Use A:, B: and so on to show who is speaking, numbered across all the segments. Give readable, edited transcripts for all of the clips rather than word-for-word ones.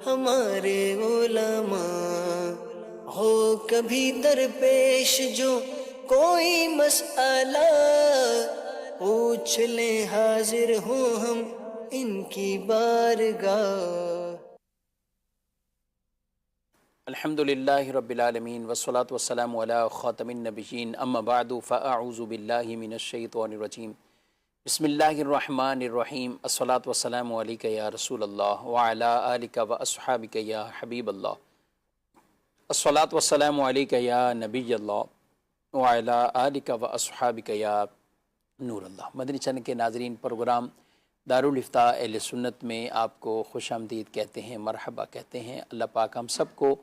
A: ہمارے علماء ہو کبھی درپیش جو کوئی مسئلہ پوچھ لیں حاضر ہوں ہم ان کی بارگاہ.
B: الحمد للہ رب العالمین والصلاة والسلام علی خاتم النبیین اما بعد فاعوذ باللہ من الشیطان الرجیم بسم اللہ الرحمن الرحیم الصلاة والسلام علیک یا رسول اللہ وعلی آلک واصحابک یا حبیب اللہ الصلاة والسلام علیک یا نبی اللہ وعلی آلک واصحابک یا نور اللہ. مدنی چینل کے ناظرین، پروگرام دارالفتاء اہل سنت میں آپ کو خوش آمدید کہتے ہیں، مرحبا کہتے ہیں. اللہ پاک ہم سب کو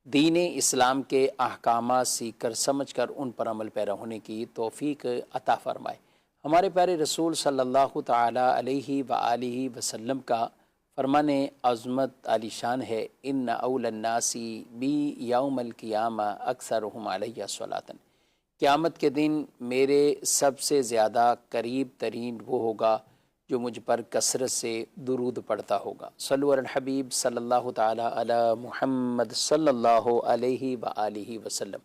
B: دین اسلام کے احکامات سیکھ کر سمجھ کر ان پر عمل پیرا ہونے کی توفیق عطا فرمائے. ہمارے پیارے رسول صلی اللہ تعالی علیہ وآلہ وسلم کا فرمان عظمت عالی شان ہے، ان اول الناس بی یوم القیامہ اکثرہم علیہ صلاۃ. قیامت کے دن میرے سب سے زیادہ قریب ترین وہ ہوگا جو مجھ پر کثرت سے درود پڑھتا ہوگا. صلو علی الحبیب صلی اللہ تعالی علی محمد صلی اللہ علیہ وآلہ وسلم.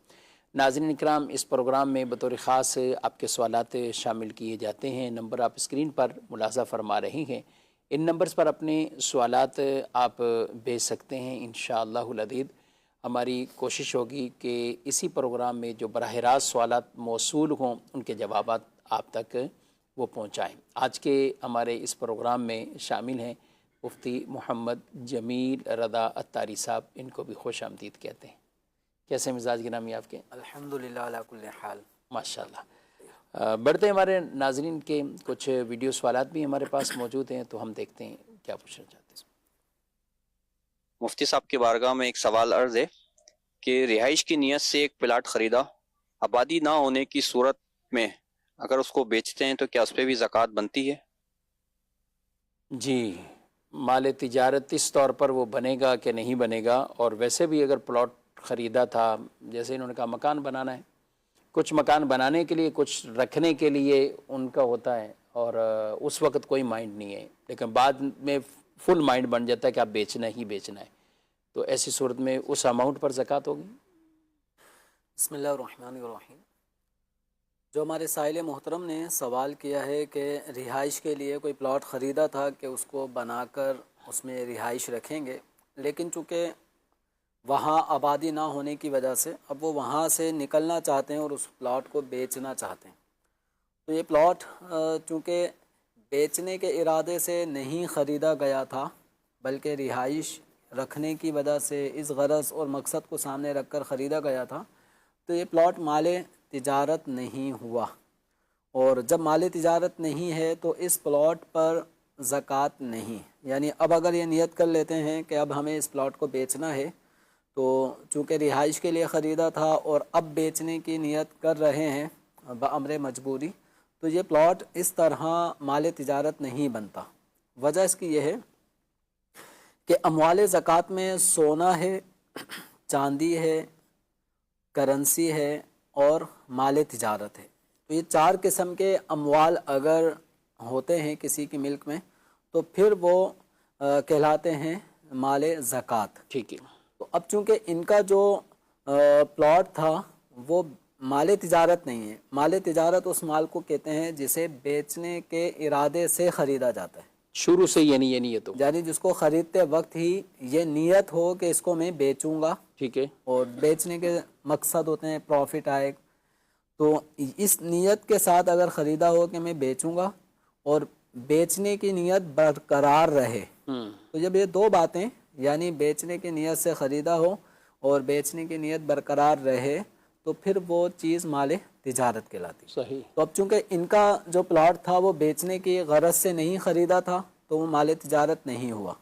B: ناظرین اکرام، اس پروگرام میں بطور خاص آپ کے سوالات شامل کیے جاتے ہیں. نمبر آپ اسکرین پر ملاحظہ فرما رہے ہیں، ان نمبرز پر اپنے سوالات آپ بھیج سکتے ہیں. انشاءاللہ العزیز ہماری کوشش ہوگی کہ اسی پروگرام میں جو براہ راست سوالات موصول ہوں ان کے جوابات آپ تک وہ پہنچائیں. آج کے ہمارے اس پروگرام میں شامل ہیں مفتی محمد جمیل رضا عطاری صاحب، ان کو بھی خوش آمدید کہتے ہیں. کیسے مزاج گرامی آپ کے؟
C: الحمدللہ علی کل حال.
B: ماشاءاللہ. بڑھتے ہیں ہمارے ناظرین کے کچھ ویڈیو سوالات بھی ہمارے پاس موجود ہیں، تو ہم دیکھتے ہیں کیا پوچھنا چاہتے ہیں.
D: مفتی صاحب کی بارگاہ میں ایک سوال عرض ہے کہ رہائش کی نیت سے ایک پلاٹ خریدا، آبادی نہ ہونے کی صورت میں اگر اس کو بیچتے ہیں تو کیا اس پہ بھی زکوٰۃ بنتی ہے؟
B: جی، مال تجارت اس طور پر وہ بنے گا کہ نہیں بنے گا. اور ویسے بھی اگر پلاٹ خریدا تھا، جیسے انہوں نے کہا مکان بنانا ہے، کچھ مکان بنانے کے لیے کچھ رکھنے کے لیے ان کا ہوتا ہے، اور اس وقت کوئی مائنڈ نہیں ہے، لیکن بعد میں فل مائنڈ بن جاتا ہے کہ آپ بیچنا ہی بیچنا ہے، تو ایسی صورت میں اس اماؤنٹ پر زکوٰۃ ہوگی.
C: بسم اللہ الرحمن الرحیم. جو ہمارے سائل محترم نے سوال کیا ہے کہ رہائش کے لیے کوئی پلاٹ خریدا تھا کہ اس کو بنا کر اس میں رہائش رکھیں گے، لیکن چونکہ وہاں آبادی نہ ہونے کی وجہ سے اب وہ وہاں سے نکلنا چاہتے ہیں اور اس پلاٹ کو بیچنا چاہتے ہیں، تو یہ پلاٹ چونکہ بیچنے کے ارادے سے نہیں خریدا گیا تھا بلکہ رہائش رکھنے کی وجہ سے اس غرض اور مقصد کو سامنے رکھ کر خریدا گیا تھا، تو یہ پلاٹ مال تجارت نہیں ہوا. اور جب مال تجارت نہیں ہے تو اس پلاٹ پر زکوٰۃ نہیں. یعنی اب اگر یہ نیت کر لیتے ہیں کہ اب ہمیں اس پلاٹ کو بیچنا ہے، تو چونکہ رہائش کے لیے خریدا تھا اور اب بیچنے کی نیت کر رہے ہیں بامر مجبوری، تو یہ پلاٹ اس طرح مال تجارت نہیں بنتا. وجہ اس کی یہ ہے کہ اموال زکوٰۃ میں سونا ہے، چاندی ہے، کرنسی ہے اور مال تجارت ہے. تو یہ چار قسم کے اموال اگر ہوتے ہیں کسی کی ملک میں تو پھر وہ کہلاتے ہیں مال زکوٰۃ.
B: ٹھیک ہے.
C: تو اب چونکہ ان کا جو پلاٹ تھا وہ مال تجارت نہیں ہے. مال تجارت اس مال کو کہتے ہیں جسے بیچنے کے ارادے سے خریدا جاتا ہے،
B: شروع سے یعنی یہ نیت ہو،
C: یعنی جس کو خریدتے وقت ہی یہ نیت ہو کہ اس کو میں بیچوں گا.
B: ٹھیک ہے.
C: اور بیچنے کے مقصد ہوتے ہیں پروفٹ آئے، تو اس نیت کے ساتھ اگر خریدا ہو کہ میں بیچوں گا اور بیچنے کی نیت برقرار رہے، تو جب یہ دو باتیں یعنی بیچنے کی نیت سے خریدا ہو اور بیچنے کی نیت برقرار رہے تو پھر وہ چیز مال تجارت کہلاتی.
B: صحیح.
C: تو اب چونکہ ان کا جو پلاٹ تھا وہ بیچنے کی غرض سے نہیں خریدا تھا تو وہ مال تجارت نہیں ہوا.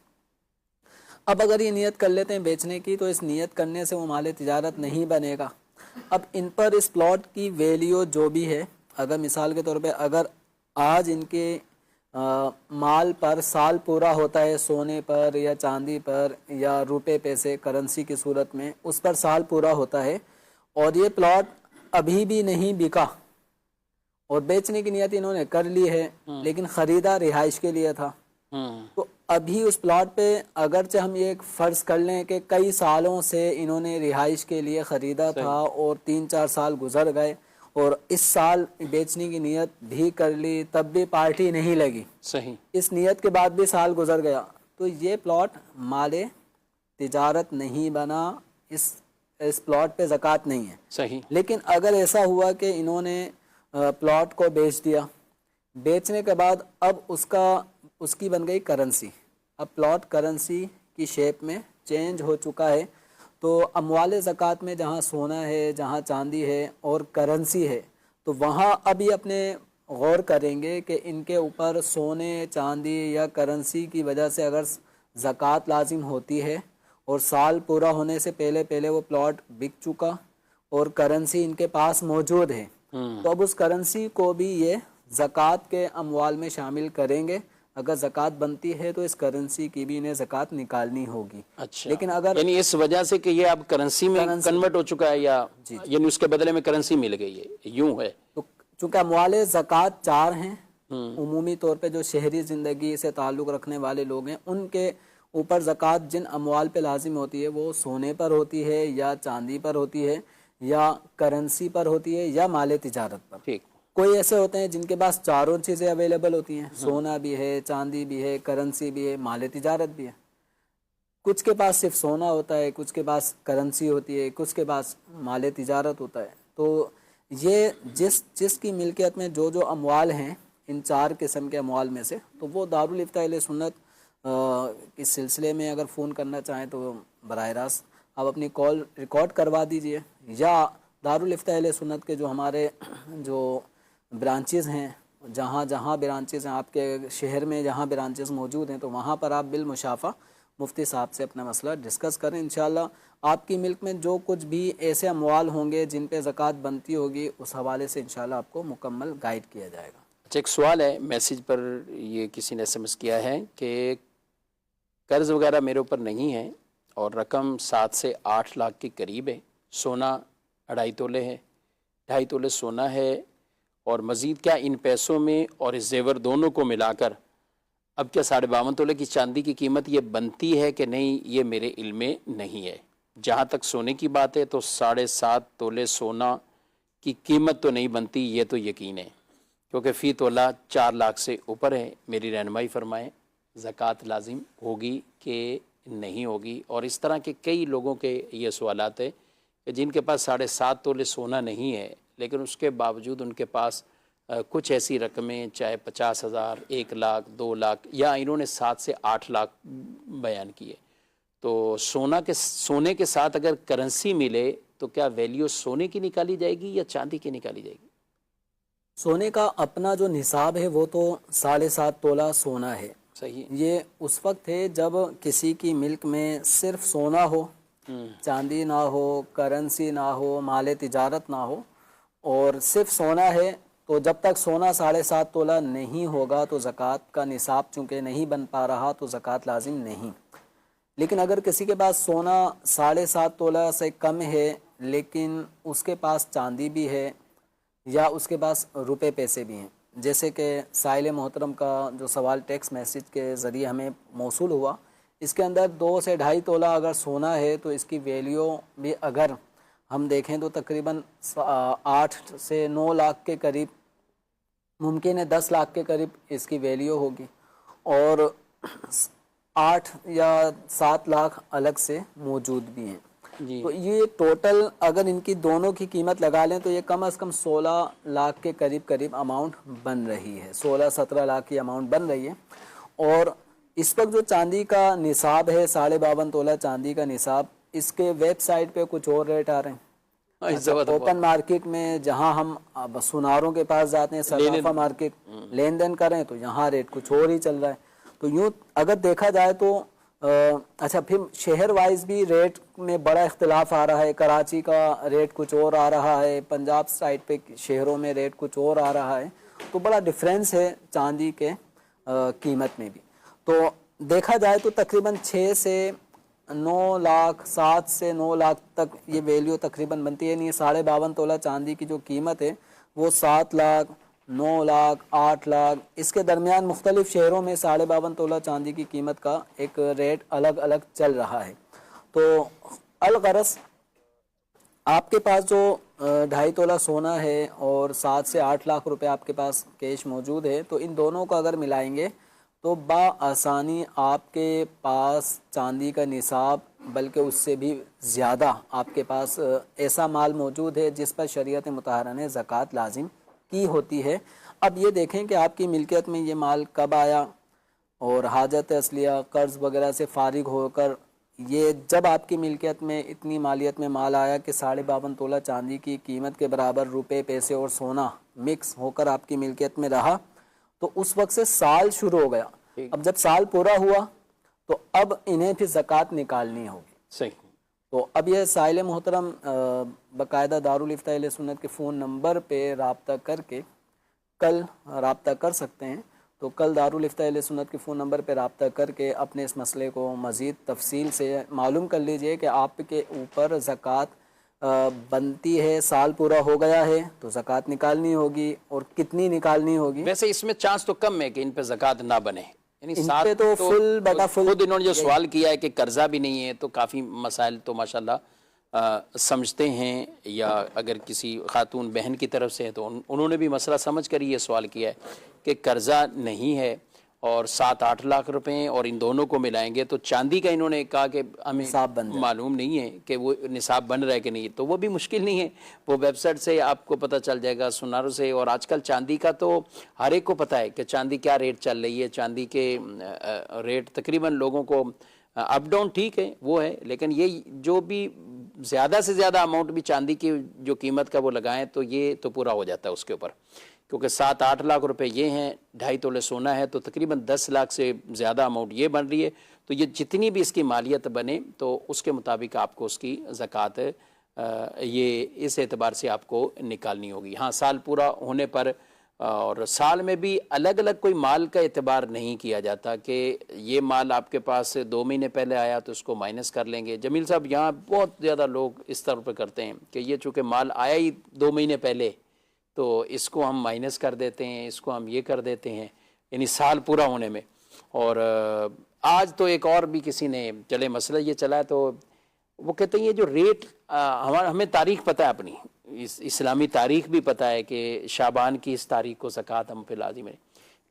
C: اب اگر یہ نیت کر لیتے ہیں بیچنے کی تو اس نیت کرنے سے وہ مال تجارت نہیں بنے گا. اب ان پر اس پلاٹ کی ویلیو جو بھی ہے، اگر مثال کے طور پہ اگر آج ان کے مال پر سال پورا ہوتا ہے، سونے پر یا چاندی پر یا روپے پیسے کرنسی کی صورت میں اس پر سال پورا ہوتا ہے اور یہ پلاٹ ابھی بھی نہیں بکا اور بیچنے کی نیت انہوں نے کر لی ہے لیکن خریدا رہائش کے لیے تھا، تو ابھی اس پلاٹ پہ اگرچہ ہم یہ فرض کر لیں کہ کئی سالوں سے انہوں نے رہائش کے لیے خریدا تھا اور 3-4 سال گزر گئے اور اس سال بیچنے کی نیت بھی کر لی, تب بھی پارٹی نہیں لگی,
B: صحیح,
C: اس نیت کے بعد بھی سال گزر گیا, تو یہ پلاٹ مال تجارت نہیں بنا, اس پلاٹ پہ زکوٰۃ نہیں ہے.
B: صحیح.
C: لیکن اگر ایسا ہوا کہ انہوں نے پلاٹ کو بیچ دیا, بیچنے کے بعد اب اس کی بن گئی کرنسی, اب پلاٹ کرنسی کی شیپ میں چینج ہو چکا ہے, تو اموال زکوٰۃ میں جہاں سونا ہے, جہاں چاندی ہے اور کرنسی ہے, تو وہاں ابھی اپنے غور کریں گے کہ ان کے اوپر سونے, چاندی یا کرنسی کی وجہ سے اگر زکوٰۃ لازم ہوتی ہے اور سال پورا ہونے سے پہلے وہ پلاٹ بک چکا اور کرنسی ان کے پاس موجود ہے, تو اب اس کرنسی کو بھی یہ زکوٰۃ کے اموال میں شامل کریں گے. اگر زکوٰۃ بنتی ہے تو اس کرنسی کی بھی انہیں زکوٰۃ نکالنی ہوگی.
B: اچھا,
C: لیکن اگر
B: یعنی اس وجہ سے کہ یہ اب کرنسی میں کنورٹ ہو چکا ہے, یا یعنی اس کے بدلے میں کرنسی مل گئی ہے, یوں ہے.
C: تو چونکہ اموال زکوٰۃ 4 ہیں, عمومی طور پہ جو شہری زندگی سے تعلق رکھنے والے لوگ ہیں ان کے اوپر زکوٰۃ جن اموال پہ لازم ہوتی ہے وہ سونے پر ہوتی ہے یا چاندی پر ہوتی ہے یا کرنسی پر ہوتی ہے یا مال تجارت پر.
B: ٹھیک.
C: کوئی ایسے ہوتے ہیں جن کے پاس چاروں چیزیں اویلیبل ہوتی ہیں, سونا بھی ہے, چاندی بھی ہے, کرنسی بھی ہے, مال تجارت بھی ہے. کچھ کے پاس صرف سونا ہوتا ہے, کچھ کے پاس کرنسی ہوتی ہے, کچھ کے پاس مال تجارت ہوتا ہے. تو یہ جس کی ملکیت میں جو اموال ہیں ان 4 قسم کے اموال میں سے, تو وہ دارالافتاء اہل سنت اس سلسلے میں اگر فون کرنا چاہیں تو براہ راست آپ اپنی کال ریکارڈ کروا دیجئے, یا دارالافتاء اہل سنت کے جو ہمارے جو برانچز ہیں, جہاں برانچز ہیں آپ کے شہر میں, جہاں برانچز موجود ہیں, تو وہاں پر آپ بالمشافہ مفتی صاحب سے اپنا مسئلہ ڈسکس کریں. انشاءاللہ آپ کی ملک میں جو کچھ بھی ایسے اموال ہوں گے جن پہ زکوٰۃ بنتی ہوگی, اس حوالے سے انشاءاللہ آپ کو مکمل گائیڈ کیا جائے گا.
B: اچھا, ایک سوال ہے میسیج پر, یہ کسی نے SMS کیا ہے کہ قرض وغیرہ میرے اوپر نہیں ہے اور رقم 7 سے 8 لاکھ کے قریب ہے, سونا 2.5 تولے ہے, 2.5 تولے سونا ہے, اور مزید کیا ان پیسوں میں اور اس زیور دونوں کو ملا کر اب کیا 52.5 تولے کی چاندی کی قیمت یہ بنتی ہے کہ نہیں, یہ میرے علم میں نہیں ہے. جہاں تک سونے کی بات ہے تو 7.5 تولے سونا کی قیمت تو نہیں بنتی, یہ تو یقین ہے, کیونکہ فی تولہ 4 لاکھ سے اوپر ہے. میری رہنمائی فرمائیں, زکوٰۃ لازم ہوگی کہ نہیں ہوگی؟ اور اس طرح کے کئی لوگوں کے یہ سوالات ہیں کہ جن کے پاس 7.5 تولے سونا نہیں ہے, لیکن اس کے باوجود ان کے پاس کچھ ایسی رقمیں, چاہے 50,000, 1 لاکھ, 2 لاکھ, یا انہوں نے 7 سے 8 لاکھ بیان کیے. تو سونے کے ساتھ اگر کرنسی ملے تو کیا ویلیو سونے کی نکالی جائے گی یا چاندی کی نکالی جائے گی؟
C: سونے کا اپنا جو نصاب ہے وہ تو 7.5 تولہ سونا ہے.
B: صحیح.
C: یہ اس وقت ہے جب کسی کی ملک میں صرف سونا ہو, چاندی نہ ہو, کرنسی نہ ہو, مال تجارت نہ ہو, اور صرف سونا ہے. تو جب تک سونا 7.5 تولہ نہیں ہوگا تو زکوٰۃ کا نصاب چونکہ نہیں بن پا رہا تو زکوٰۃ لازم نہیں. لیکن اگر کسی کے پاس سونا 7.5 تولہ سے کم ہے لیکن اس کے پاس چاندی بھی ہے یا اس کے پاس روپے پیسے بھی ہیں, جیسے کہ سائل محترم کا جو سوال ٹیکسٹ میسیج کے ذریعے ہمیں موصول ہوا, اس کے اندر 2 سے 2.5 تولہ اگر سونا ہے تو اس کی ویلیو بھی اگر ہم دیکھیں تو تقریباً 8 سے 9 لاکھ کے قریب, ممکن ہے 10 لاکھ کے قریب اس کی ویلیو ہوگی, اور 8 یا 7 لاکھ الگ سے موجود بھی ہیں.
B: جی.
C: تو یہ ٹوٹل اگر ان کی دونوں کی قیمت لگا لیں تو یہ کم از کم 16 لاکھ کے قریب اماؤنٹ بن رہی ہے, 16-17 لاکھ کی اماؤنٹ بن رہی ہے. اور اس وقت جو چاندی کا نصاب ہے 52.5 تولہ چاندی کا نصاب, اس کے ویب سائٹ پہ کچھ اور ریٹ آ رہے ہیں. اوپن مارکیٹ میں جہاں ہم سناروں کے پاس جاتے ہیں, صرافہ مارکیٹ لین دین کریں تو یہاں ریٹ کچھ اور ہی چل رہا ہے. تو یوں اگر دیکھا جائے تو اچھا, پھر شہر وائز بھی ریٹ میں بڑا اختلاف آ رہا ہے. کراچی کا ریٹ کچھ اور آ رہا ہے, پنجاب سائڈ پہ شہروں میں ریٹ کچھ اور آ رہا ہے. تو بڑا ڈفرینس ہے چاندی کے قیمت میں بھی. تو دیکھا جائے تو تقریباً 6 سے 9 لاکھ, 7 سے 9 لاکھ تک یہ ویلیو تقریباً بنتی ہے. یعنی 52.5 تولہ چاندی کی جو قیمت ہے وہ 7 لاکھ 9 لاکھ 8 لاکھ اس کے درمیان مختلف شہروں میں 52.5 تولہ چاندی کی قیمت کا ایک ریٹ الگ الگ چل رہا ہے۔ تو الغرض آپ کے پاس جو 2.5 تولہ سونا ہے اور 7 سے 8 لاکھ روپے آپ کے پاس کیش موجود ہے، تو ان دونوں کو اگر ملائیں گے تو بآسانی آپ کے پاس چاندی کا نصاب بلکہ اس سے بھی زیادہ آپ کے پاس ایسا مال موجود ہے جس پر شریعت مطہرہ نے زکوٰۃ لازم کی ہوتی ہے۔ اب یہ دیکھیں کہ آپ کی ملکیت میں یہ مال کب آیا، اور حاجت اصلیہ قرض وغیرہ سے فارغ ہو کر یہ جب آپ کی ملکیت میں اتنی مالیت میں مال آیا کہ 52.5 تولہ چاندی کی قیمت کے برابر روپے پیسے اور سونا مکس ہو کر آپ کی ملکیت میں رہا، تو اس وقت سے سال شروع ہو گیا۔ اب جب سال پورا ہوا تو اب انہیں پھر زکوٰۃ نکالنی ہوگی۔
B: صحیح۔
C: تو اب یہ سائل محترم باقاعدہ دارالفتہ اہل سنت کے فون نمبر پہ رابطہ کر کے کل رابطہ کر سکتے ہیں۔ تو کل دارالفتہ اہل سنت کے فون نمبر پہ رابطہ کر کے اپنے اس مسئلے کو مزید تفصیل سے معلوم کر لیجئے کہ آپ کے اوپر زکوٰۃ بنتی ہے، سال پورا ہو گیا ہے تو زکوٰۃ نکالنی ہوگی، اور کتنی نکالنی ہوگی۔
B: ویسے اس میں چانس تو کم ہے کہ ان پہ زکوٰۃ نہ بنے، یعنی
C: ان
B: ساتھ
C: پہ تو فل بٹا فل
B: خود انہوں نے جو سوال کیا ہے کہ قرضہ بھی نہیں ہے، تو کافی مسائل تو ماشاءاللہ سمجھتے ہیں، یا اگر کسی خاتون بہن کی طرف سے ہے تو انہوں نے بھی مسئلہ سمجھ کر یہ سوال کیا ہے کہ قرضہ نہیں ہے اور 7-8 لاکھ روپے ہیں، اور ان دونوں کو ملائیں گے تو چاندی کا انہوں نے کہا کہ ہمیں معلوم نہیں ہے کہ وہ نصاب بن رہا ہے کہ نہیں، تو وہ بھی مشکل نہیں ہے، وہ ویب سائٹ سے آپ کو پتہ چل جائے گا، سناروں سے۔ اور آج کل چاندی کا تو ہر ایک کو پتہ ہے کہ چاندی کیا ریٹ چل رہی ہے، چاندی کے ریٹ تقریباً لوگوں کو اپ ڈاؤن ٹھیک ہے وہ ہے، لیکن یہ جو بھی زیادہ سے زیادہ اماؤنٹ بھی چاندی کی جو قیمت کا وہ لگائیں تو یہ تو پورا ہو جاتا ہے اس کے اوپر، کیونکہ 7-8 لاکھ روپے یہ ہیں، 2.5 تولے سونا ہے تو تقریباً 10 لاکھ سے زیادہ اماؤنٹ یہ بن رہی ہے، تو یہ جتنی بھی اس کی مالیت بنے تو اس کے مطابق آپ کو اس کی زکوٰۃ یہ اس اعتبار سے آپ کو نکالنی ہوگی۔ ہاں، سال پورا ہونے پر، اور سال میں بھی الگ الگ کوئی مال کا اعتبار نہیں کیا جاتا کہ یہ مال آپ کے پاس 2 مہینے پہلے آیا تو اس کو مائنس کر لیں گے۔ جمیل صاحب، یہاں بہت زیادہ لوگ اس طرح پہ کرتے ہیں کہ یہ چونکہ مال آیا ہی 2 مہینے پہلے تو اس کو ہم مائنس کر دیتے ہیں، اس کو ہم یہ کر دیتے ہیں، یعنی سال پورا ہونے میں۔ اور آج تو ایک اور بھی کسی نے چلے مسئلہ یہ چلا ہے، تو وہ کہتے ہیں یہ جو ریٹ ہمیں تاریخ پتہ ہے اپنی، اسلامی تاریخ بھی پتہ ہے کہ شعبان کی اس تاریخ کو زکوٰۃ ہم پہ لازم ہے،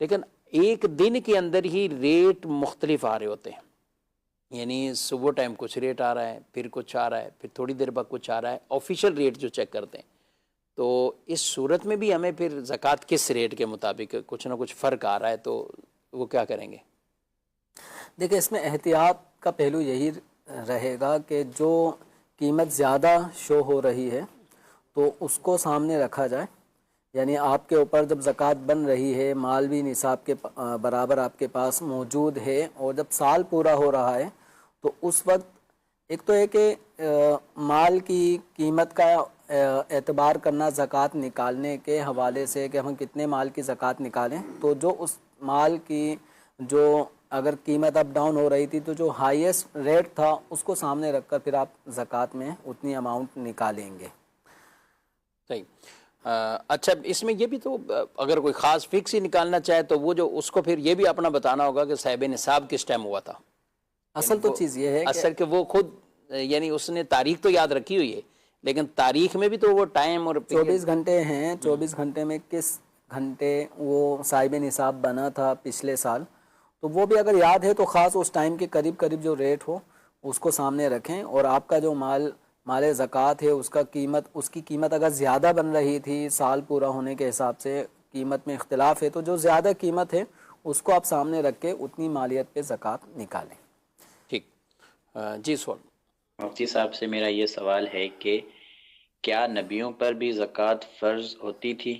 B: لیکن ایک دن کے اندر ہی ریٹ مختلف آ رہے ہوتے ہیں، یعنی صبح ٹائم کچھ ریٹ آ رہا ہے، پھر کچھ آ رہا ہے، پھر تھوڑی دیر بعد کچھ آ رہا ہے، آفیشیل ریٹ جو چیک کرتے ہیں۔ تو اس صورت میں بھی ہمیں پھر زکوٰۃ کس ریٹ کے مطابق کچھ نہ کچھ فرق آ رہا ہے، تو وہ کیا کریں گے؟
C: دیکھیں، اس میں احتیاط کا پہلو یہی رہے گا کہ جو قیمت زیادہ شو ہو رہی ہے تو اس کو سامنے رکھا جائے، یعنی آپ کے اوپر جب زکوٰۃ بن رہی ہے، مال بھی نصاب کے برابر آپ کے پاس موجود ہے، اور جب سال پورا ہو رہا ہے تو اس وقت ایک تو ہے کہ مال کی قیمت کا اعتبار کرنا زکوٰۃ نکالنے کے حوالے سے کہ ہم کتنے مال کی زکوٰۃ نکالیں، تو جو اس مال کی جو اگر قیمت اپ ڈاؤن ہو رہی تھی تو جو ہائیسٹ ریٹ تھا اس کو سامنے رکھ کر پھر آپ زکوٰۃ میں اتنی اماؤنٹ نکالیں گے۔
B: صحیح۔ اچھا، اس میں یہ بھی تو اگر کوئی خاص فکس ہی نکالنا چاہے تو وہ جو اس کو پھر یہ بھی اپنا بتانا ہوگا کہ صاحب نصاب کس ٹائم ہوا تھا۔
C: اصل تو چیز یہ ہے
B: اصل کہ وہ خود یعنی اس نے تاریخ تو یاد رکھی ہوئی ہے، لیکن تاریخ میں بھی تو وہ ٹائم اور
C: 24 گھنٹے ہیں، 24 گھنٹے میں کس گھنٹے وہ صاحب نصاب بنا تھا پچھلے سال، تو وہ بھی اگر یاد ہے تو خاص اس ٹائم کے قریب قریب جو ریٹ ہو اس کو سامنے رکھیں، اور آپ کا جو مال زکوٰۃ ہے اس کی قیمت اگر زیادہ بن رہی تھی سال پورا ہونے کے حساب سے، قیمت میں اختلاف ہے، تو جو زیادہ قیمت ہے اس کو آپ سامنے رکھ کے اتنی مالیت پہ زکوٰۃ نکالیں۔
B: ٹھیک۔ جی سوال
E: مفتی صاحب سے میرا یہ سوال ہے کہ کیا نبیوں پر بھی زکوٰۃ فرض ہوتی تھی؟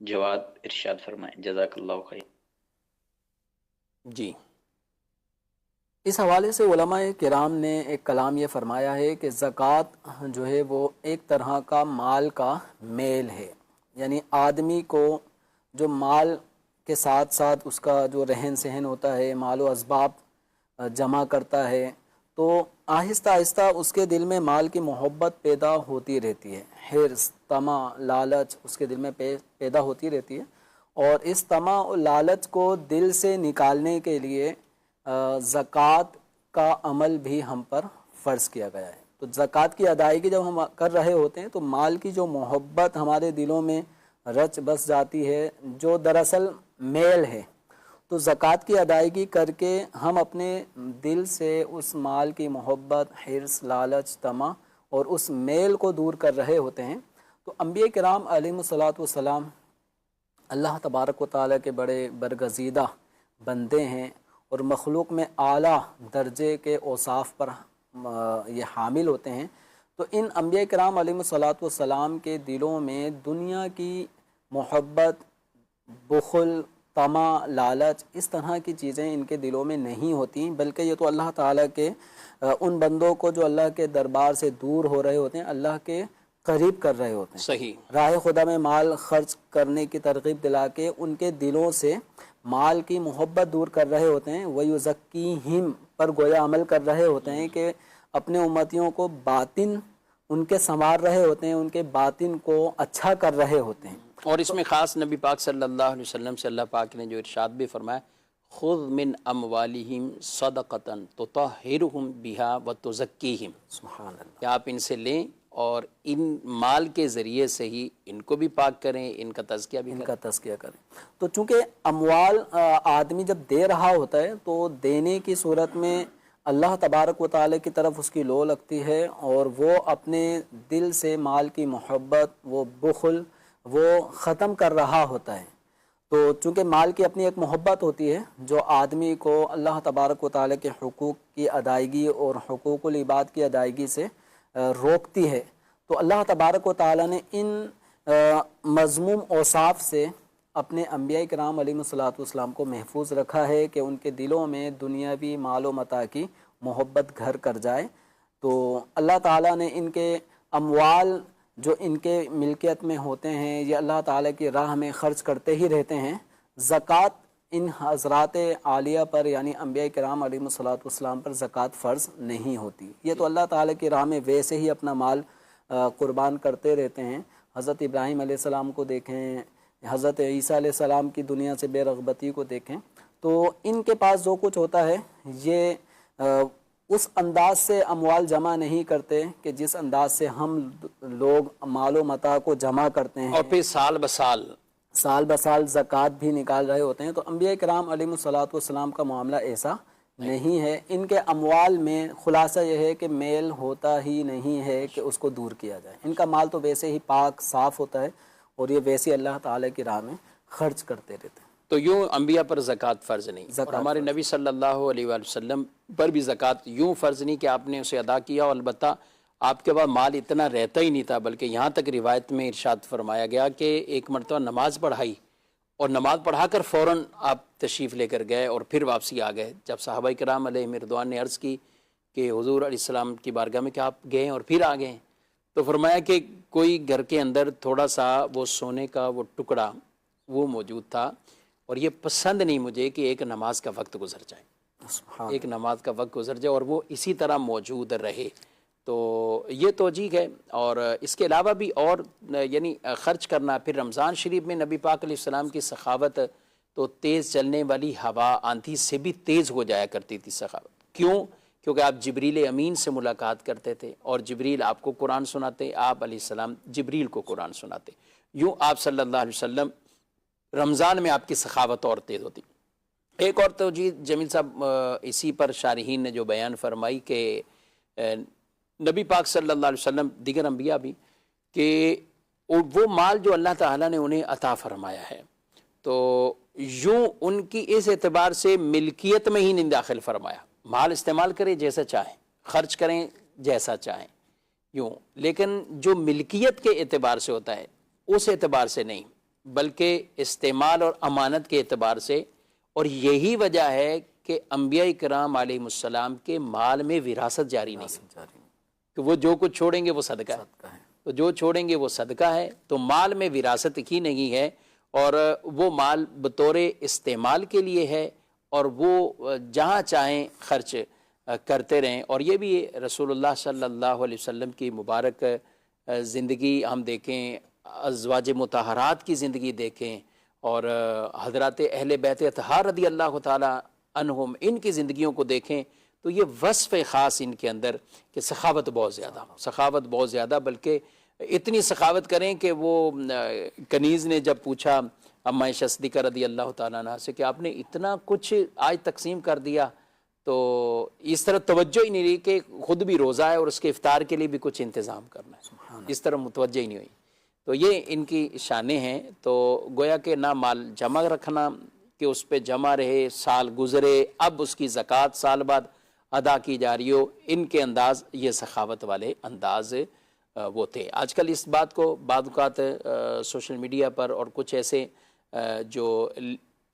E: جواب ارشاد فرمائیں، جزاک اللہ خیر۔
B: جی،
C: اس حوالے سے علماء کرام نے ایک کلام یہ فرمایا ہے کہ زکوٰۃ جو ہے وہ ایک طرح کا مال کا میل ہے، یعنی آدمی کو جو مال کے ساتھ ساتھ اس کا جو رہن سہن ہوتا ہے، مال و اسباب جمع کرتا ہے، تو آہستہ آہستہ اس کے دل میں مال کی محبت پیدا ہوتی رہتی ہے، حرص، طمع، لالچ اس کے دل میں پیدا ہوتی رہتی ہے، اور اس طمع و لالچ کو دل سے نکالنے کے لیے زکوٰۃ کا عمل بھی ہم پر فرض کیا گیا ہے۔ تو زکوٰۃ کی ادائیگی جب ہم کر رہے ہوتے ہیں تو مال کی جو محبت ہمارے دلوں میں رچ بس جاتی ہے، جو دراصل میل ہے، تو زکوٰۃ کی ادائیگی کر کے ہم اپنے دل سے اس مال کی محبت، حرص، لالچ، طمع اور اس میل کو دور کر رہے ہوتے ہیں۔ تو انبیاء کرام علیہ الصلاۃ والسلام اللہ تبارک و تعالیٰ کے بڑے برگزیدہ بندے ہیں اور مخلوق میں اعلیٰ درجے کے اوصاف پر یہ حامل ہوتے ہیں۔ تو ان انبیاء کرام علیہ الصلاۃ والسلام کے دلوں میں دنیا کی محبت، بخل، طمع، لالچ، اس طرح کی چیزیں ان کے دلوں میں نہیں ہوتی، بلکہ یہ تو اللہ تعالیٰ کے ان بندوں کو جو اللہ کے دربار سے دور ہو رہے ہوتے ہیں اللہ کے قریب کر رہے ہوتے ہیں۔
B: صحیح،
C: راہ خدا میں مال خرچ کرنے کی ترغیب دلا کے ان کے دلوں سے مال کی محبت دور کر رہے ہوتے ہیں۔ وَيُزَكِّيهِمْ پر گویا عمل کر رہے ہوتے ہیں کہ اپنے امتیوں کو باطن ان کے سنوار رہے ہوتے ہیں، ان کے باطن کو اچھا کر رہے ہوتے ہیں۔
B: اور اس میں خاص نبی پاک صلی اللہ علیہ وسلم سے اللہ پاک نے جو ارشاد بھی فرمایا، خُذْ مِنْ أَمْوَالِهِمْ صَدَقَةً تُطَهِّرُهُمْ بِهَا وَتُزَكِّيهِمْ،
C: سبحان اللہ۔
B: کہ آپ ان سے لیں اور ان مال کے ذریعے سے ہی ان کو بھی پاک کریں، ان کا تزکیہ بھی
C: ان
B: کریں۔
C: کا تزکیہ کریں۔ تو چونکہ اموال آدمی جب دے رہا ہوتا ہے تو دینے کی صورت میں اللہ تبارک و تعالیٰ کی طرف اس کی لو لگتی ہے اور وہ اپنے دل سے مال کی محبت، وہ بخل وہ ختم کر رہا ہوتا ہے۔ تو چونکہ مال کی اپنی ایک محبت ہوتی ہے جو آدمی کو اللہ تبارک و تعالیٰ کے حقوق کی ادائیگی اور حقوق العباد کی ادائیگی سے روکتی ہے، تو اللہ تبارک و تعالیٰ نے ان مذموم اوصاف سے اپنے انبیاء کرام علیہ الصلاۃ والسلام کو محفوظ رکھا ہے کہ ان کے دلوں میں دنیاوی مال و متاع کی محبت گھر کر جائے۔ تو اللہ تعالیٰ نے ان کے اموال جو ان کے ملکیت میں ہوتے ہیں یہ اللہ تعالیٰ کی راہ میں خرچ کرتے ہی رہتے ہیں۔ زکوٰۃ ان حضرات عالیہ پر یعنی انبیاء کرام علیہ الصلاۃ والسلام پر زکوٰۃ فرض نہیں ہوتی، یہ تو اللہ تعالیٰ کی راہ میں ویسے ہی اپنا مال قربان کرتے رہتے ہیں۔ حضرت ابراہیم علیہ السلام کو دیکھیں، حضرت عیسیٰ علیہ السلام کی دنیا سے بے رغبتی کو دیکھیں، تو ان کے پاس جو کچھ ہوتا ہے یہ اس انداز سے اموال جمع نہیں کرتے کہ جس انداز سے ہم لوگ مال و متاع کو جمع کرتے ہیں،
B: اور پھر سال بسال
C: زکوٰۃ بھی نکال رہے ہوتے ہیں۔ تو انبیاء کرام علیہ الصلاۃ والسلام کا معاملہ ایسا نہیں ہے۔ ان کے اموال میں خلاصہ یہ ہے کہ میل ہوتا ہی نہیں ہے کہ اس کو دور کیا جائے، ان کا مال تو ویسے ہی پاک صاف ہوتا ہے اور یہ ویسے اللہ تعالیٰ کی راہ میں خرچ کرتے رہتے ہیں۔
B: تو یوں انبیاء پر زکوٰۃ فرض نہیں، اور ہمارے نبی صلی اللہ علیہ وآلہ وسلم پر بھی زکوٰۃ یوں فرض نہیں کہ آپ نے اسے ادا کیا، اور البتہ آپ کے پاس مال اتنا رہتا ہی نہیں تھا، بلکہ یہاں تک روایت میں ارشاد فرمایا گیا کہ ایک مرتبہ نماز پڑھائی اور نماز پڑھا کر فوراً آپ تشریف لے کر گئے اور پھر واپسی آ گئے۔ جب صحابہ کرام علیہم رضوان نے عرض کی کہ حضور علیہ السلام کی بارگاہ میں کہ آپ گئے اور پھر آ گئے، تو فرمایا کہ کوئی گھر کے اندر تھوڑا سا وہ سونے کا وہ ٹکڑا وہ موجود تھا، اور یہ پسند نہیں مجھے کہ ایک نماز کا وقت گزر جائے، ایک نماز کا وقت گزر جائے اور وہ اسی طرح موجود رہے۔ تو یہ توجیہ ہے، اور اس کے علاوہ بھی اور یعنی خرچ کرنا۔ پھر رمضان شریف میں نبی پاک علیہ السلام کی سخاوت تو تیز چلنے والی ہوا آندھی سے بھی تیز ہو جایا کرتی تھی سخاوت۔ کیوں؟ کیونکہ آپ جبریل امین سے ملاقات کرتے تھے اور جبریل آپ کو قرآن سناتے، آپ علیہ السلام جبریل کو قرآن سناتے، یوں آپ صلی اللہ علیہ وسلم رمضان میں آپ کی سخاوت اور تیز ہوتی۔ ایک اور توجیہ جمیل صاحب اسی پر شارحین نے جو بیان فرمائی کہ نبی پاک صلی اللہ علیہ وسلم دیگر انبیاء بھی کہ وہ مال جو اللہ تعالیٰ نے انہیں عطا فرمایا ہے تو یوں ان کی اس اعتبار سے ملکیت میں ہی نہیں داخل فرمایا، مال استعمال کریں جیسا چاہیں، خرچ کریں جیسا چاہیں یوں، لیکن جو ملکیت کے اعتبار سے ہوتا ہے اس اعتبار سے نہیں، بلکہ استعمال اور امانت کے اعتبار سے۔ اور یہی وجہ ہے کہ انبیاء کرام علیہ السلام کے مال میں وراثت جاری نہیں، کہ وہ جو کچھ چھوڑیں گے وہ صدقہ ہے، تو جو چھوڑیں گے وہ صدقہ ہے، تو مال میں وراثت ہی نہیں ہے، اور وہ مال بطور استعمال کے لیے ہے، اور وہ جہاں چاہیں خرچ کرتے رہیں۔ اور یہ بھی رسول اللہ صلی اللہ علیہ وسلم کی مبارک زندگی ہم دیکھیں، ازواج مطہرات کی زندگی دیکھیں، اور حضرات اہل بیت اطہار رضی اللہ تعالی عنہم، ان کی زندگیوں کو دیکھیں تو یہ وصف خاص ان کے اندر کہ سخاوت بہت زیادہ، سخاوت بہت زیادہ، بلکہ اتنی سخاوت کریں کہ وہ کنیز نے جب پوچھا اماں عائشہ صدیقہ رضی اللہ تعالیٰ عنہ سے کہ آپ نے اتنا کچھ آج تقسیم کر دیا، تو اس طرح توجہ ہی نہیں رہی کہ خود بھی روزہ ہے اور اس کے افطار کے لیے بھی کچھ انتظام کرنا ہے، اس طرح متوجہ ہی نہیں ہوئی۔ تو یہ ان کی شانیں ہیں۔ تو گویا کہ نہ مال جمع رکھنا کہ اس پہ جمع رہے، سال گزرے، اب اس کی زکوٰۃ سال بعد ادا کی جا رہی ہو، ان کے انداز یہ سخاوت والے انداز وہ تھے۔ آج کل اس بات کو بعض اوقات سوشل میڈیا پر اور کچھ ایسے جو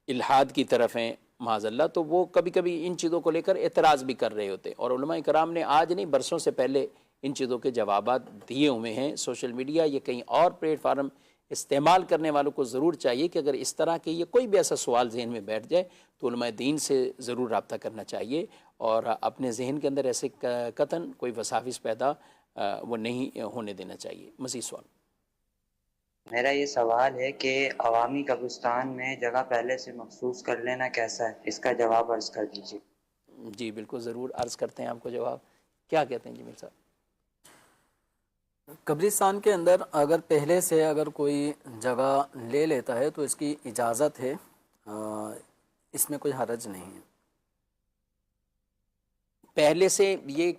B: الحاد کی طرف ہیں معاذ اللہ، تو وہ کبھی کبھی ان چیزوں کو لے کر اعتراض بھی کر رہے ہوتے، اور علماء کرام نے آج نہیں برسوں سے پہلے ان چیزوں کے جوابات دیے ہوئے ہیں۔ سوشل میڈیا یا کہیں اور پلیٹ فارم استعمال کرنے والوں کو ضرور چاہیے کہ اگر اس طرح کے یہ کوئی بھی ایسا سوال ذہن میں بیٹھ جائے تو علماء دین سے ضرور رابطہ کرنا چاہیے، اور اپنے ذہن کے اندر ایسے قطعاً کوئی وساوس پیدا وہ نہیں ہونے دینا چاہیے۔ مزید سوال؟
F: میرا یہ سوال ہے کہ عوامی قبرستان میں جگہ پہلے سے مخصوص کر لینا کیسا ہے، اس کا جواب عرض کر دیجیے۔
B: جی بالکل، ضرور عرض کرتے ہیں آپ کو جواب۔ کیا کہتے ہیں جمیل صاحب؟
C: قبرستان کے اندر اگر پہلے سے اگر کوئی جگہ لے لیتا ہے تو اس کی اجازت ہے، اس میں کوئی حرج نہیں ہے۔
B: پہلے سے یہ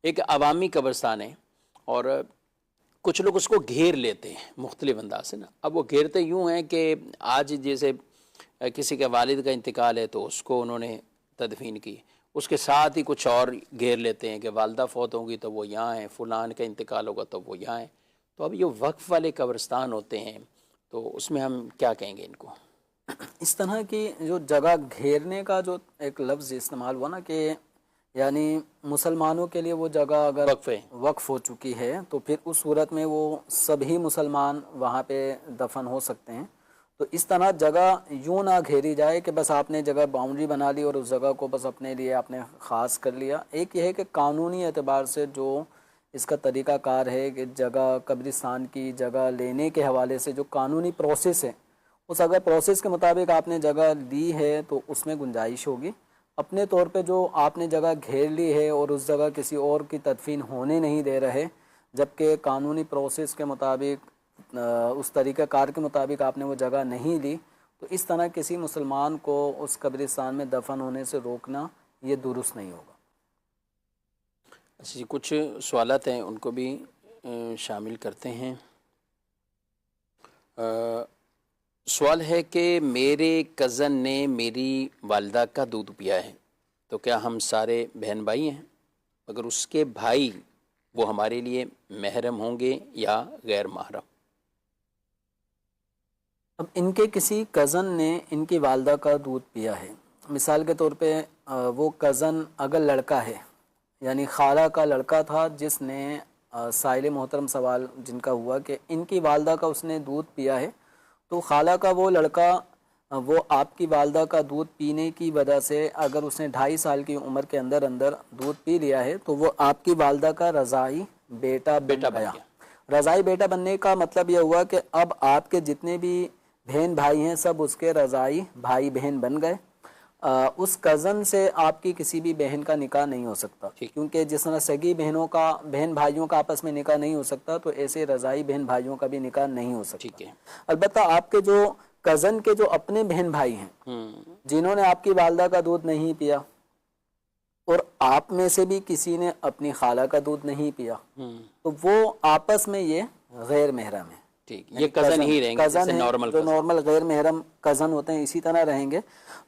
B: ایک عوامی قبرستان ہے اور کچھ لوگ اس کو گھیر لیتے ہیں مختلف انداز سے نا۔ اب وہ گھیرتے یوں ہیں کہ آج جیسے کسی کے والد کا انتقال ہے تو اس کو انہوں نے تدفین کی، اس کے ساتھ ہی کچھ اور گھیر لیتے ہیں کہ والدہ فوت ہوں گی تو وہ یہاں ہیں، فلان کا انتقال ہوگا تو وہ یہاں ہیں۔ تو اب یہ وقف والے قبرستان ہوتے ہیں تو اس میں ہم کیا کہیں گے ان کو؟
C: اس طرح کی جو جگہ گھیرنے کا جو ایک لفظ استعمال ہوا نا کہ یعنی مسلمانوں کے لیے وہ جگہ اگر وقف ہو چکی ہے تو پھر اس صورت میں وہ سبھی مسلمان وہاں پہ دفن ہو سکتے ہیں۔ تو اس طرح جگہ یوں نہ گھیری جائے کہ بس آپ نے جگہ باؤنڈری بنا لی اور اس جگہ کو بس اپنے لیے آپ نے خاص کر لیا۔ ایک یہ ہے کہ قانونی اعتبار سے جو اس کا طریقہ کار ہے کہ جگہ قبرستان کی جگہ لینے کے حوالے سے جو قانونی پروسیس ہے، اس اگر پروسیس کے مطابق آپ نے جگہ لی ہے تو اس میں گنجائش ہوگی۔ اپنے طور پہ جو آپ نے جگہ گھیر لی ہے اور اس جگہ کسی اور کی تدفین ہونے نہیں دے رہے، جبکہ قانونی پروسیس کے مطابق اس طریقہ کار کے مطابق آپ نے وہ جگہ نہیں لی، تو اس طرح کسی مسلمان کو اس قبرستان میں دفن ہونے سے روکنا یہ درست نہیں ہوگا۔
B: اچھا جی، کچھ سوالات ہیں ان کو بھی شامل کرتے ہیں۔ سوال ہے کہ میرے کزن نے میری والدہ کا دودھ پیا ہے تو کیا ہم سارے بہن بھائی ہیں؟ اگر اس کے بھائی وہ ہمارے لیے محرم ہوں گے یا غیر محرم؟
C: اب ان کے کسی کزن نے ان کی والدہ کا دودھ پیا ہے، مثال کے طور پہ وہ کزن اگر لڑکا ہے، یعنی خالہ کا لڑکا تھا جس نے سائل محترم سوال جن کا ہوا کہ ان کی والدہ کا اس نے دودھ پیا ہے، تو خالہ کا وہ لڑکا وہ آپ کی والدہ کا دودھ پینے کی وجہ سے اگر اس نے 2.5 سال کی عمر کے اندر دودھ پی لیا ہے تو وہ آپ کی والدہ کا رضاعی بیٹا بن گیا۔ رضاعی بیٹا بننے کا مطلب یہ ہوا کہ اب آپ کے جتنے بھی بہن بھائی ہیں سب اس کے رضاعی بھائی بہن بن گئے۔ اس کزن سے آپ کی کسی بھی بہن کا نکاح نہیں ہو سکتا، کیونکہ جس طرح سگی بہن بھائیوں کا آپس میں نکاح نہیں ہو سکتا تو ایسے رضاعی بہن بھائیوں کا بھی نکاح نہیں ہو سکتا۔ البتہ آپ کے جو کزن کے جو اپنے بہن بھائی ہیں جنہوں نے آپ کی والدہ کا دودھ نہیں پیا اور آپ میں سے بھی کسی نے اپنی خالہ کا دودھ نہیں پیا تو وہ آپس میں یہ غیر محرم ہے۔
B: یہ کزن ہی رہیں گے،
C: کزن ہیں جو نارمل غیر محرم کزن ہوتے ہیں، اسی طرح رہیں گے۔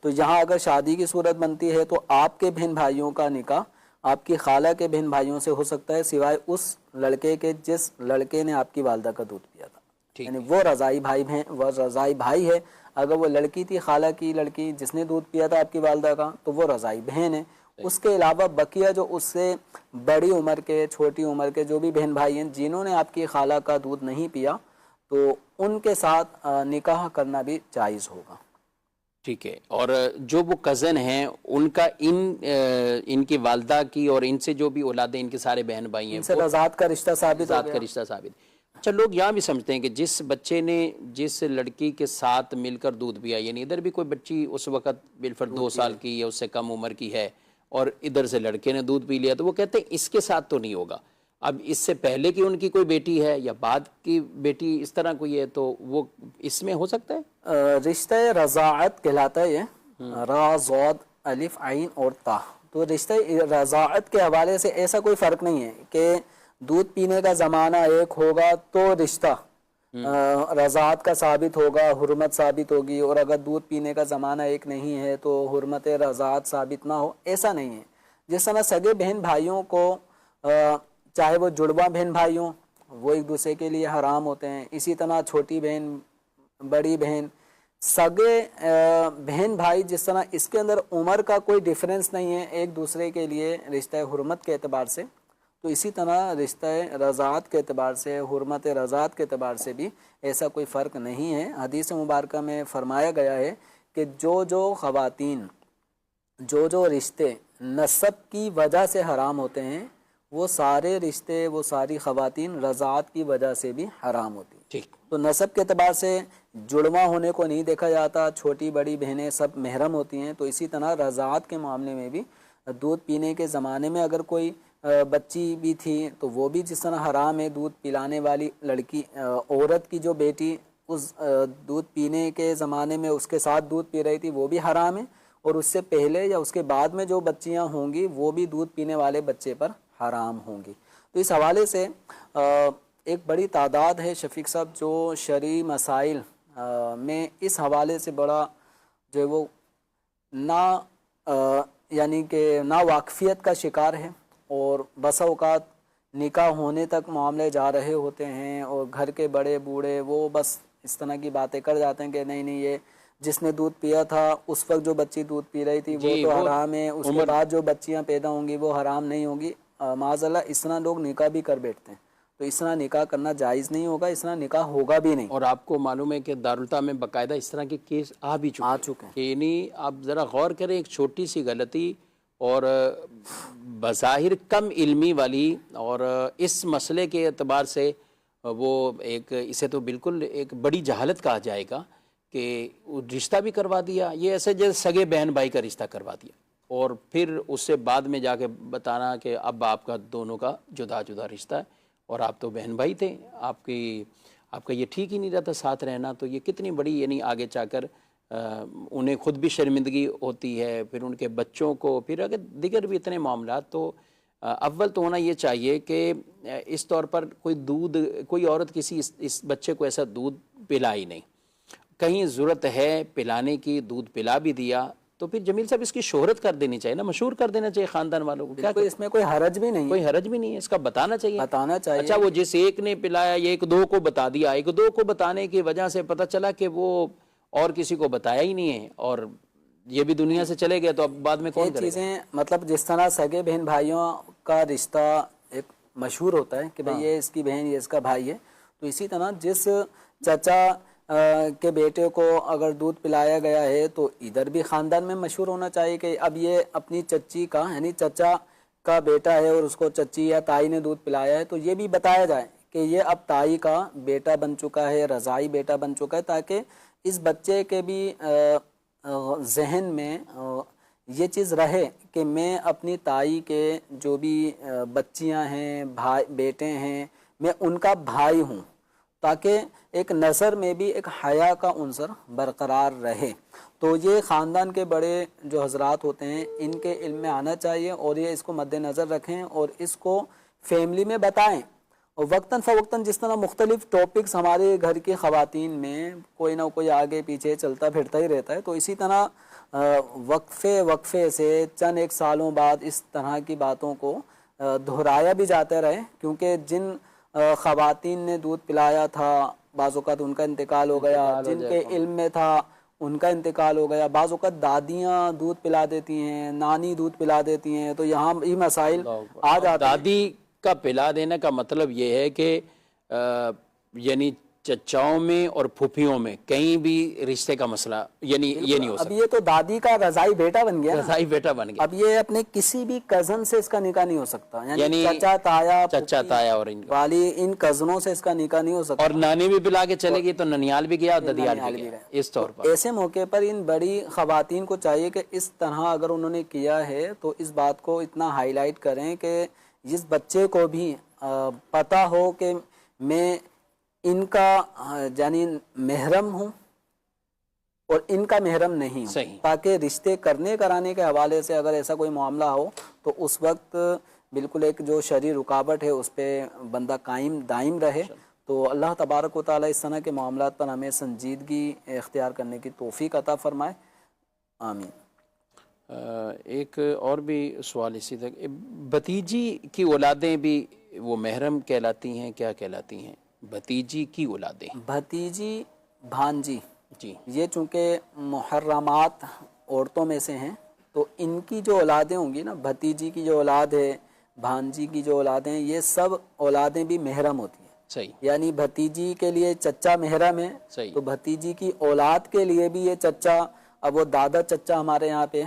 C: تو یہاں اگر شادی کی صورت بنتی ہے تو آپ کے بہن بھائیوں کا نکاح آپ کی خالہ کے بہن بھائیوں سے ہو سکتا ہے سوائے اس لڑکے کے جس لڑکے نے آپ کی والدہ کا دودھ پیا تھا، یعنی وہ رضاعی بھائی ہے۔ اگر وہ لڑکی تھی خالہ کی لڑکی جس نے دودھ پیا تھا آپ کی والدہ کا تو وہ رضاعی بہن ہے۔ اس کے علاوہ بقیہ جو اس سے بڑی عمر کے چھوٹی عمر کے جو بھی بہن بھائی ہیں جنہوں نے آپ کی خالہ کا دودھ نہیں پیا تو ان کے ساتھ نکاح کرنا بھی جائز ہوگا۔
B: ٹھیک ہے، اور جو وہ کزن ہیں ان کا ان کی والدہ کی اور ان سے جو بھی اولاد ہیں ان کے سارے بہن بھائی ہیں،
C: ان سے رضاعت کا رشتہ ثابت ہو گیا۔
B: کا رشتہ ثابت۔ اچھا، لوگ یہاں بھی سمجھتے ہیں کہ جس بچے نے جس لڑکی کے ساتھ مل کر دودھ پیا، یعنی ادھر بھی کوئی بچی اس وقت بالفرض 2 سال کی یا اس سے کم عمر کی ہے اور ادھر سے لڑکے نے دودھ پی لیا، تو وہ کہتے ہیں اس کے ساتھ تو نہیں ہوگا. اب اس سے پہلے کی ان کی کوئی بیٹی ہے یا بعد کی بیٹی اس طرح کوئی ہے تو وہ اس میں ہو سکتا ہے.
C: رشتہ رضاعت کہلاتا ہے یہ، را ضاد الف عین اور تا. تو رشتہ رضاعت کے حوالے سے ایسا کوئی فرق نہیں ہے کہ دودھ پینے کا زمانہ ایک ہوگا تو رشتہ رضاعت کا ثابت ہوگا، حرمت ثابت ہوگی، اور اگر دودھ پینے کا زمانہ ایک نہیں ہے تو حرمت رضاعت ثابت نہ ہو، ایسا نہیں ہے. جس طرح سگے بہن بھائیوں کو چاہے وہ جڑواں بہن بھائی ہوں وہ ایک دوسرے کے لیے حرام ہوتے ہیں، اسی طرح چھوٹی بہن، بڑی بہن، سگے بہن بھائی جس طرح اس کے اندر عمر کا کوئی ڈیفرنس نہیں ہے ایک دوسرے کے لیے رشتہ حرمت کے اعتبار سے، تو اسی طرح رشتہ رضاعت کے اعتبار سے، حرمت رضاعت کے اعتبار سے بھی ایسا کوئی فرق نہیں ہے. حدیث مبارکہ میں فرمایا گیا ہے کہ جو خواتین جو رشتے نسب کی وجہ سے حرام ہوتے ہیں وہ سارے رشتے، وہ ساری خواتین رضاعت کی وجہ سے بھی حرام ہوتی ہیں.
B: ٹھیک.
C: تو نسب کے اعتبار سے جڑواں ہونے کو نہیں دیکھا جاتا، چھوٹی بڑی بہنیں سب محرم ہوتی ہیں. تو اسی طرح رضاعت کے معاملے میں بھی دودھ پینے کے زمانے میں اگر کوئی بچی بھی تھی تو وہ بھی جس طرح حرام ہے. دودھ پلانے والی لڑکی، عورت کی جو بیٹی اس دودھ پینے کے زمانے میں اس کے ساتھ دودھ پی رہی تھی وہ بھی حرام ہے، اور اس سے پہلے یا اس کے بعد میں جو بچیاں ہوں گی وہ بھی دودھ پینے والے بچے پر حرام ہوں گی. تو اس حوالے سے ایک بڑی تعداد ہے شفیق صاحب جو شرعی مسائل میں اس حوالے سے بڑا جو ہے وہ یعنی کہ نا واقفیت کا شکار ہے، اور بسا اوقات نکاح ہونے تک معاملے جا رہے ہوتے ہیں اور گھر کے بڑے بوڑھے وہ بس اس طرح کی باتیں کر جاتے ہیں کہ نہیں یہ جس نے دودھ پیا تھا اس وقت جو بچی دودھ پی رہی تھی وہ تو حرام ہے، اس کے بعد جو بچیاں پیدا ہوں گی وہ حرام نہیں ہوں گی. معاذ اللہ اس طرح لوگ نکاح بھی کر بیٹھتے ہیں. تو اس طرح نکاح کرنا جائز نہیں ہوگا، اس طرح نکاح ہوگا بھی نہیں.
B: اور آپ کو معلوم ہے کہ دارالتعلیم میں باقاعدہ اس طرح کے کیس آ چکے ہیں. یعنی آپ ذرا غور کریں، ایک چھوٹی سی غلطی اور بظاہر کم علمی والی، اور اس مسئلے کے اعتبار سے وہ ایک اسے تو بالکل ایک بڑی جہالت کہا جائے گا کہ رشتہ بھی کروا دیا. یہ ایسے جیسے سگے بہن بھائی کا رشتہ کروا دیا اور پھر اس سے بعد میں جا کے بتانا کہ اب آپ کا دونوں کا جدا جدا رشتہ ہے اور آپ تو بہن بھائی تھے، آپ کا یہ ٹھیک ہی نہیں رہتا ساتھ رہنا. تو یہ کتنی بڑی یعنی آگے جا کر انہیں خود بھی شرمندگی ہوتی ہے، پھر ان کے بچوں کو، پھر اگر دیگر بھی اتنے معاملات. تو اول تو ہونا یہ چاہیے کہ اس طور پر کوئی عورت کسی اس بچے کو ایسا دودھ پلا ہی نہیں، کہیں ضرورت ہے پلانے کی، دودھ پلا بھی دیا تو پھر جمیل صاحب اس کی شہرت کر دینی چاہیے نا، مشہور کر دینا چاہیے خاندان والوں کو. کیا
C: اس میں کوئی حرج بھی نہیں،
B: کوئی حرج بھی نہیں ہے، اس کا بتانا چاہیے.
C: اچھا
B: وہ جس ایک نے پلایا یہ ایک دو کو بتا دیا، ایک دو کو بتانے کی وجہ سے پتہ چلا کہ وہ اور کسی کو بتایا ہی نہیں ہے اور یہ بھی دنیا سے چلے گئے، تو اب بعد میں کون کرے گا؟
C: یہ چیزیں مطلب جس طرح سگے بہن بھائیوں کا رشتہ ایک مشہور ہوتا ہے کہ بھئی یہ اس کی بہن، یہ اس کا بھائی ہے، تو اسی طرح جس چچا کے بیٹے کو اگر دودھ پلایا گیا ہے تو ادھر بھی خاندان میں مشہور ہونا چاہیے کہ اب یہ اپنی چچی کا یعنی چچا کا بیٹا ہے اور اس کو چچی یا تائی نے دودھ پلایا ہے، تو یہ بھی بتایا جائے کہ یہ اب تائی کا بیٹا بن چکا ہے، رضائی بیٹا بن چکا ہے، تاکہ اس بچے کے بھی ذہن میں یہ چیز رہے کہ میں اپنی تائی کے جو بھی بچیاں ہیں، بھائی بیٹے ہیں، میں ان کا بھائی ہوں، تاکہ ایک نظر میں بھی ایک حیا کا عنصر برقرار رہے. تو یہ خاندان کے بڑے جو حضرات ہوتے ہیں ان کے علم میں آنا چاہیے اور یہ اس کو مد نظر رکھیں اور اس کو فیملی میں بتائیں. اور وقتاً فوقتاً جس طرح مختلف ٹاپکس ہمارے گھر کی خواتین میں کوئی نہ کوئی آگے پیچھے چلتا پھرتا ہی رہتا ہے، تو اسی طرح وقفے سے چند ایک سالوں بعد اس طرح کی باتوں کو دہرایا بھی جاتا رہے، کیونکہ جن خواتین نے دودھ پلایا تھا بعض اوقات ان کا انتقال ہو گیا، جن کے علم میں تھا ان کا انتقال ہو گیا، بعض اوقات دادیاں دودھ پلا دیتی ہیں، نانی دودھ پلا دیتی ہیں، تو یہاں یہ مسائل آ جاتے ہیں.
B: دادی کا پلا دینے کا مطلب یہ ہے کہ یعنی چچاؤں میں اور پھوپھیوں میں کہیں بھی رشتے کا مسئلہ یعنی یہ نہیں ہو
C: اب
B: سکتا.
C: یہ تو دادی کا رضائی بیٹا بن گیا نا.
B: رضائی بیٹا بن گیا.
C: اب یہ اپنے کسی بھی کزن سے اس کا نکاح نہیں ہو سکتا,
B: یعنی
C: چچا تایا
B: چچا تایا اور ان کا
C: والی ان کزنوں سے اس کا نکاح نہیں ہو سکتا.
B: اور نانی بھی پلا کے چلے گئی تو ننیال بھی گیا اور ددیال
C: ننیال
B: بھی
C: بھی
B: گیا.
C: گیا.
B: اس طور پر
C: ایسے موقع پر ان بڑی خواتین کو چاہیے کہ اس طرح اگر انہوں نے کیا ہے تو اس بات کو اتنا ہائی لائٹ کریں کہ اس بچے کو بھی پتہ ہو کہ میں ان کا یعنی محرم ہوں اور ان کا محرم نہیں ہوں,
B: صحیح.
C: تاکہ رشتے کرنے کرانے کے حوالے سے اگر ایسا کوئی معاملہ ہو تو اس وقت بالکل ایک جو شرعی رکاوٹ ہے اس پہ بندہ قائم دائم رہے. تو اللہ تبارک و تعالیٰ اس طرح کے معاملات پر ہمیں سنجیدگی اختیار کرنے کی توفیق عطا فرمائے, آمین.
B: ایک اور بھی سوال اسی تک, بھتیجی کی اولادیں بھی وہ محرم کہلاتی ہیں, کیا کہلاتی ہیں بھتیجی کی اولادیں؟
C: بھتیجی بھانجی
B: جی,
C: یہ چونکہ محرمات عورتوں میں سے ہیں تو ان کی جو اولادیں ہوں گی نا, بھتیجی کی جو اولاد ہے, بھانجی کی جو اولادیں ہیں, یہ سب اولادیں بھی محرم ہوتی ہیں.
B: صحیح.
C: یعنی بھتیجی کے لیے چچا محرم ہے,
B: صحیح.
C: تو بھتیجی کی اولاد کے لیے بھی یہ چچا, اب وہ دادا چچا ہمارے یہاں پہ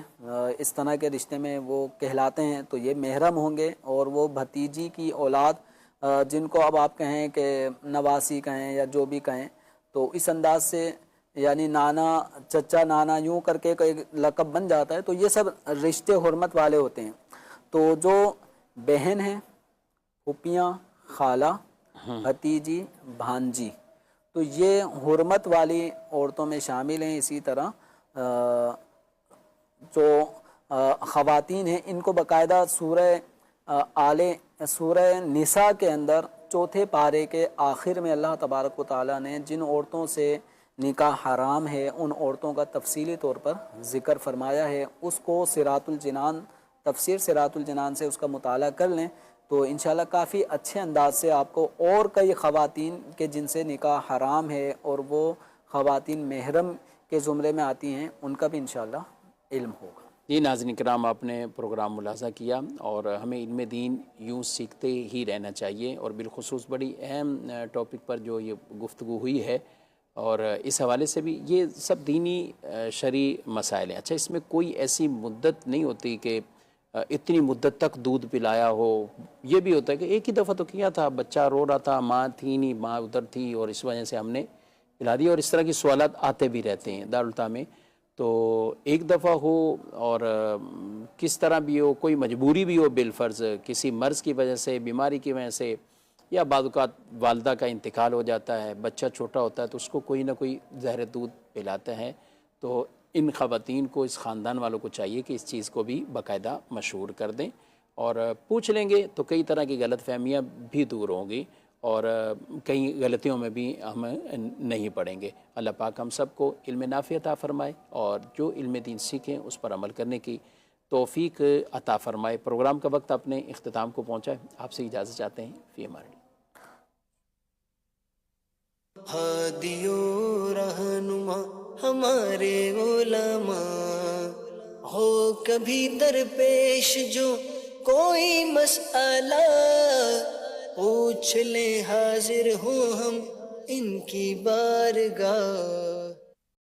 C: اس طرح کے رشتے میں وہ کہلاتے ہیں, تو یہ محرم ہوں گے. اور وہ بھتیجی کی اولاد جن کو اب آپ کہیں کہ نواسی کہیں یا جو بھی کہیں, تو اس انداز سے یعنی نانا چچا نانا یوں کر کے ایک لقب بن جاتا ہے. تو یہ سب رشتے حرمت والے ہوتے ہیں. تو جو بہن ہیں, پھوپھیاں, خالہ, بھتیجی, بھانجی, تو یہ حرمت والی عورتوں میں شامل ہیں. اسی طرح جو خواتین ہیں ان کو باقاعدہ سورہ نساء کے اندر چوتھے پارے کے آخر میں اللہ تبارک و تعالیٰ نے جن عورتوں سے نکاح حرام ہے ان عورتوں کا تفصیلی طور پر ذکر فرمایا ہے. اس کو صراط الجنان, تفسیر صراط الجنان سے اس کا مطالعہ کر لیں تو انشاءاللہ کافی اچھے انداز سے آپ کو اور کئی خواتین کے جن سے نکاح حرام ہے اور وہ خواتین محرم کے زمرے میں آتی ہیں ان کا بھی انشاءاللہ علم ہوگا.
B: جی ناظرین کرام, آپ نے پروگرام ملاحظہ کیا اور ہمیں علم دین یوں سیکھتے ہی رہنا چاہیے. اور بالخصوص بڑی اہم ٹاپک پر جو یہ گفتگو ہوئی ہے اور اس حوالے سے بھی یہ سب دینی شرعی مسائل ہیں. اچھا, اس میں کوئی ایسی مدت نہیں ہوتی کہ اتنی مدت تک دودھ پلایا ہو. یہ بھی ہوتا ہے کہ ایک ہی دفعہ تو کیا تھا, بچہ رو رہا تھا, ماں تھی نہیں, ماں ادھر تھی اور اس وجہ سے ہم نے پلا دیا. اور اس طرح کی سوالات آتے بھی رہتے ہیں دارالفتہ میں. تو ایک دفعہ ہو اور کس طرح بھی ہو, کوئی مجبوری بھی ہو بالفرض, کسی مرض کی وجہ سے, بیماری کی وجہ سے, یا بعض اوقات والدہ کا انتقال ہو جاتا ہے, بچہ چھوٹا ہوتا ہے تو اس کو کوئی نہ کوئی زہر دودھ پلاتا ہے. تو ان خواتین کو, اس خاندان والوں کو چاہیے کہ اس چیز کو بھی باقاعدہ مشہور کر دیں اور پوچھ لیں گے تو کئی طرح کی غلط فہمیاں بھی دور ہوں گی اور کئی غلطیوں میں بھی ہم نہیں پڑیں گے. اللہ پاک ہم سب کو علم نافع عطا فرمائے اور جو علم دین سیکھیں اس پر عمل کرنے کی توفیق عطا فرمائے. پروگرام کا وقت اپنے اختتام کو پہنچا ہے, آپ سے اجازت چاہتے ہیں. فی امان اللہ.
A: ہادیو رہنما ہمارے علماء, ہو کبھی درپیش جو کوئی مسئلہ, پوچھ لیں حاضر ہوں ہم ان کی بارگاہ.